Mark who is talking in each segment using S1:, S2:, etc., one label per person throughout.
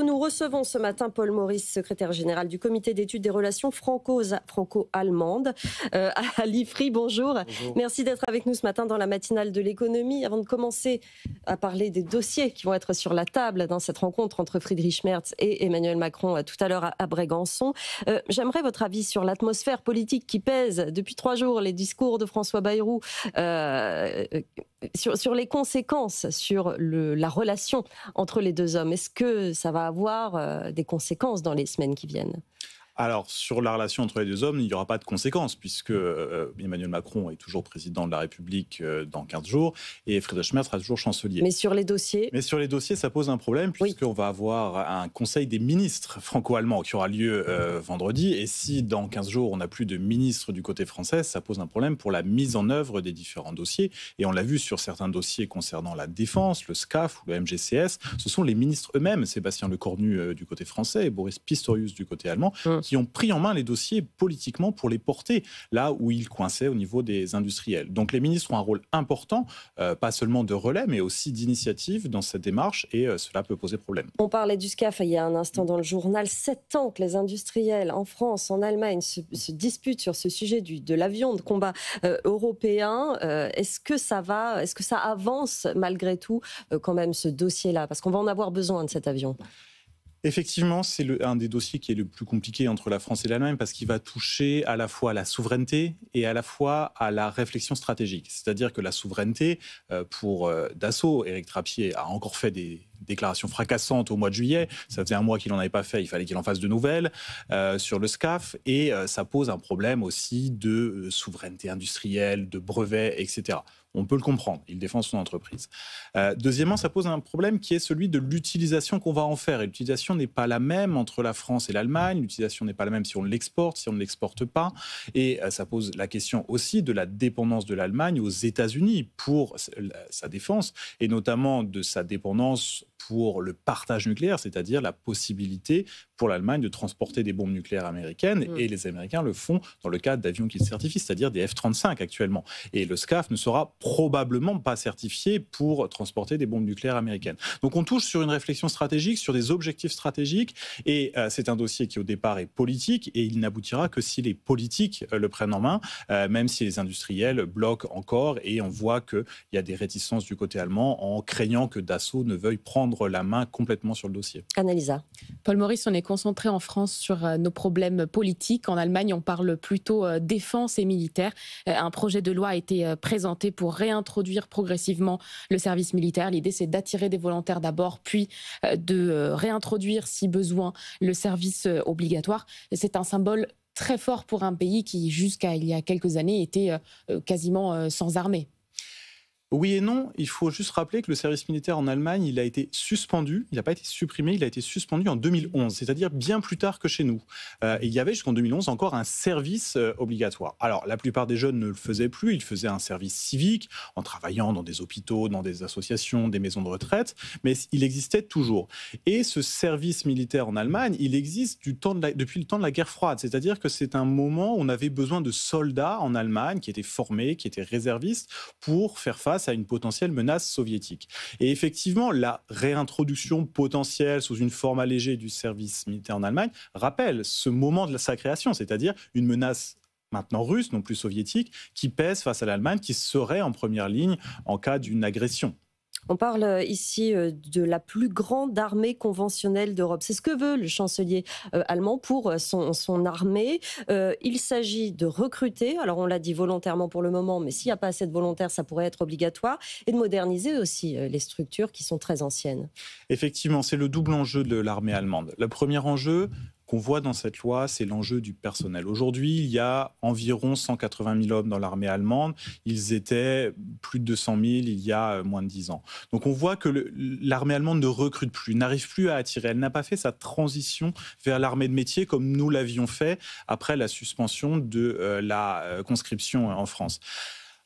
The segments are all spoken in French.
S1: nous recevons ce matin Paul Maurice, secrétaire général du comité d'études des relations franco-allemandes à l'IFRI. Bonjour.
S2: Bonjour.
S1: Merci d'être avec nous ce matin dans la matinale de l'économie. Avant de commencer à parler des dossiers qui vont être sur la table dans cette rencontre entre Friedrich Merz et Emmanuel Macron tout à l'heure à Brégançon, j'aimerais votre avis sur l'atmosphère politique qui pèse depuis 3 jours, les discours de François Bayrou sur les conséquences sur la relation entre les deux hommes. Est-ce que ça va avoir des conséquences dans les semaines qui viennent ?
S2: Alors, sur la relation entre les deux hommes, il n'y aura pas de conséquences, puisque Emmanuel Macron est toujours président de la République dans 15 jours, et Friedrich Merz sera toujours chancelier.
S1: Mais sur les dossiers,
S2: ça pose un problème, puisqu'on va avoir un conseil des ministres franco-allemands qui aura lieu vendredi, et si dans 15 jours, on n'a plus de ministre du côté français, ça pose un problème pour la mise en œuvre des différents dossiers. Et on l'a vu sur certains dossiers concernant la défense, le SCAF ou le MGCS, ce sont les ministres eux-mêmes, Sébastien Lecornu du côté français et Boris Pistorius du côté allemand, qui ont pris en main les dossiers politiquement pour les porter là où ils coinçaient au niveau des industriels. Donc les ministres ont un rôle important, pas seulement de relais, mais aussi d'initiative dans cette démarche, et cela peut poser problème.
S1: On parlait du SCAF il y a un instant dans le journal. 7 ans que les industriels en France, en Allemagne se disputent sur ce sujet de l'avion de combat européen. Est-ce que ça avance malgré tout quand même ce dossier-là ? Parce qu'on va en avoir besoin de cet avion.
S2: Effectivement, c'est un des dossiers qui est le plus compliqué entre la France et l'Allemagne, parce qu'il va toucher à la fois à la souveraineté et à la fois à la réflexion stratégique. C'est-à-dire que la souveraineté, pour Dassault, Éric Trappier a encore fait des déclarations fracassantes au mois de juillet. Ça faisait un mois qu'il n'en avait pas fait, il fallait qu'il en fasse de nouvelles sur le SCAF. Et ça pose un problème aussi de souveraineté industrielle, de brevets, etc. On peut le comprendre, il défend son entreprise. Deuxièmement, ça pose un problème qui est celui de l'utilisation qu'on va en faire. Et l'utilisation n'est pas la même entre la France et l'Allemagne. L'utilisation n'est pas la même si on l'exporte, si on ne l'exporte pas. Et ça pose la question aussi de la dépendance de l'Allemagne aux États-Unis pour sa défense, et notamment de sa dépendance pour le partage nucléaire, c'est-à-dire la possibilité pour l'Allemagne de transporter des bombes nucléaires américaines, et les Américains le font dans le cadre d'avions qu'ils certifient, c'est-à-dire des F-35 actuellement. Et le SCAF ne sera probablement pas certifié pour transporter des bombes nucléaires américaines. Donc on touche sur une réflexion stratégique, sur des objectifs stratégiques, et c'est un dossier qui au départ est politique, et il n'aboutira que si les politiques le prennent en main, même si les industriels bloquent encore, et on voit qu'il y a des réticences du côté allemand en craignant que Dassault ne veuille prendre la main complètement sur le dossier.
S1: Annalisa.
S3: Paul Maurice, on est concentré en France sur nos problèmes politiques. En Allemagne, on parle plutôt défense et militaire. Un projet de loi a été présenté pour réintroduire progressivement le service militaire. L'idée, c'est d'attirer des volontaires d'abord, puis de réintroduire, si besoin, le service obligatoire. C'est un symbole très fort pour un pays qui, jusqu'à il y a quelques années, était quasiment sans armée.
S2: Oui et non, il faut juste rappeler que le service militaire en Allemagne, il a été suspendu, il n'a pas été supprimé, il a été suspendu en 2011, c'est-à-dire bien plus tard que chez nous. Il y avait jusqu'en 2011 encore un service obligatoire. Alors la plupart des jeunes ne le faisaient plus, ils faisaient un service civique en travaillant dans des hôpitaux, dans des associations, des maisons de retraite, mais il existait toujours. Et ce service militaire en Allemagne, il existe depuis le temps de la guerre froide, c'est-à-dire que c'est un moment où on avait besoin de soldats en Allemagne qui étaient formés, qui étaient réservistes pour faire face à une potentielle menace soviétique. Et effectivement, la réintroduction potentielle sous une forme allégée du service militaire en Allemagne rappelle ce moment de sa création, c'est-à-dire une menace maintenant russe, non plus soviétique, qui pèse face à l'Allemagne, qui serait en première ligne en cas d'une agression.
S1: On parle ici de la plus grande armée conventionnelle d'Europe. C'est ce que veut le chancelier allemand pour son armée. Il s'agit de recruter, alors on l'a dit volontairement pour le moment, mais s'il n'y a pas assez de volontaires, ça pourrait être obligatoire, et de moderniser aussi les structures qui sont très anciennes.
S2: Effectivement, c'est le double enjeu de l'armée allemande. Le premier enjeu qu'on voit dans cette loi, c'est l'enjeu du personnel. Aujourd'hui, il y a environ 180 000 hommes dans l'armée allemande. Ils étaient plus de 200 000 il y a moins de 10 ans. Donc on voit que l'armée allemande ne recrute plus, n'arrive plus à attirer. Elle n'a pas fait sa transition vers l'armée de métier comme nous l'avions fait après la suspension de la conscription en France.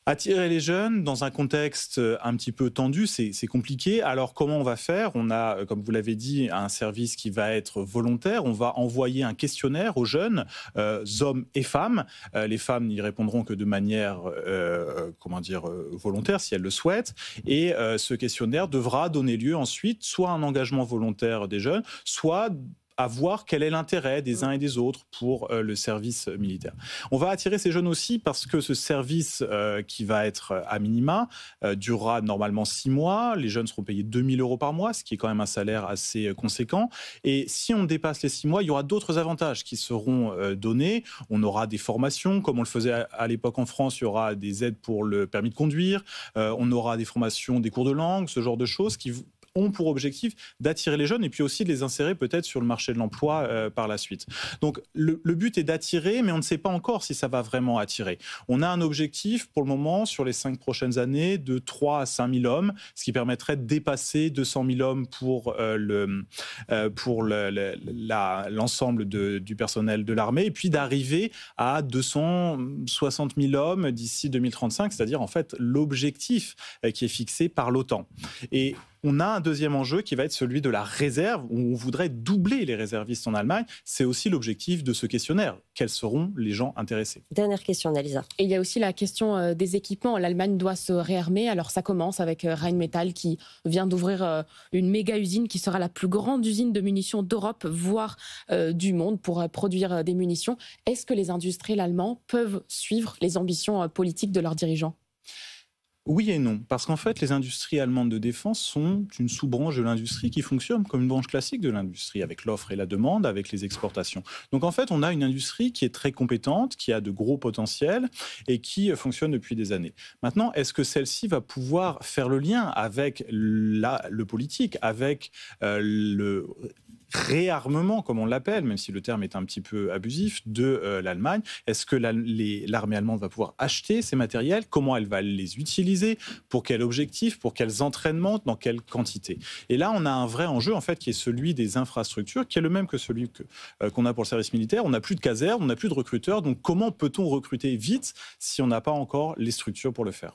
S2: Attirer les jeunes dans un contexte un petit peu tendu, c'est compliqué. Alors comment on va faire? On a, comme vous l'avez dit, un service qui va être volontaire. On va envoyer un questionnaire aux jeunes, hommes et femmes. Les femmes n'y répondront que de manière volontaire, si elles le souhaitent. Et ce questionnaire devra donner lieu ensuite soit à un engagement volontaire des jeunes, soit à voir quel est l'intérêt des uns et des autres pour le service militaire. On va attirer ces jeunes aussi parce que ce service qui va être à minima durera normalement 6 mois. Les jeunes seront payés 2 000 € par mois, ce qui est quand même un salaire assez conséquent. Et si on dépasse les 6 mois, il y aura d'autres avantages qui seront donnés. On aura des formations, comme on le faisait à l'époque en France, il y aura des aides pour le permis de conduire, on aura des formations, des cours de langue, ce genre de choses qui ont pour objectif d'attirer les jeunes et puis aussi de les insérer peut-être sur le marché de l'emploi par la suite. Donc le but est d'attirer, mais on ne sait pas encore si ça va vraiment attirer. On a un objectif pour le moment sur les 5 prochaines années de 3 à 5 000 hommes, ce qui permettrait de dépasser 200 000 hommes pour l'ensemble du personnel de l'armée et puis d'arriver à 260 000 hommes d'ici 2035, c'est-à-dire en fait l'objectif qui est fixé par l'OTAN. Et on a un deuxième enjeu qui va être celui de la réserve, où on voudrait doubler les réservistes en Allemagne. C'est aussi l'objectif de ce questionnaire. Quels seront les gens intéressés?
S1: Dernière question, Annalisa.
S3: Et il y a aussi la question des équipements. L'Allemagne doit se réarmer. Alors ça commence avec Rheinmetall qui vient d'ouvrir une méga usine qui sera la plus grande usine de munitions d'Europe, voire du monde, pour produire des munitions. Est-ce que les industriels allemands peuvent suivre les ambitions politiques de leurs dirigeants ?
S2: Oui et non, parce qu'en fait, les industries allemandes de défense sont une sous-branche de l'industrie qui fonctionne comme une branche classique de l'industrie, avec l'offre et la demande, avec les exportations. Donc en fait, on a une industrie qui est très compétente, qui a de gros potentiels et qui fonctionne depuis des années. Maintenant, est-ce que celle-ci va pouvoir faire le lien avec le politique, avec le réarmement, comme on l'appelle, même si le terme est un petit peu abusif, de l'Allemagne? Est-ce que l'armée allemande va pouvoir acheter ces matériels? Comment elle va les utiliser? Pour quel objectif? Pour quels entraînements? Dans quelle quantité? Et là, on a un vrai enjeu, en fait, qui est celui des infrastructures, qui est le même que celui qu'on a pour le service militaire. On n'a plus de casernes, on n'a plus de recruteurs. Donc, comment peut-on recruter vite si on n'a pas encore les structures pour le faire?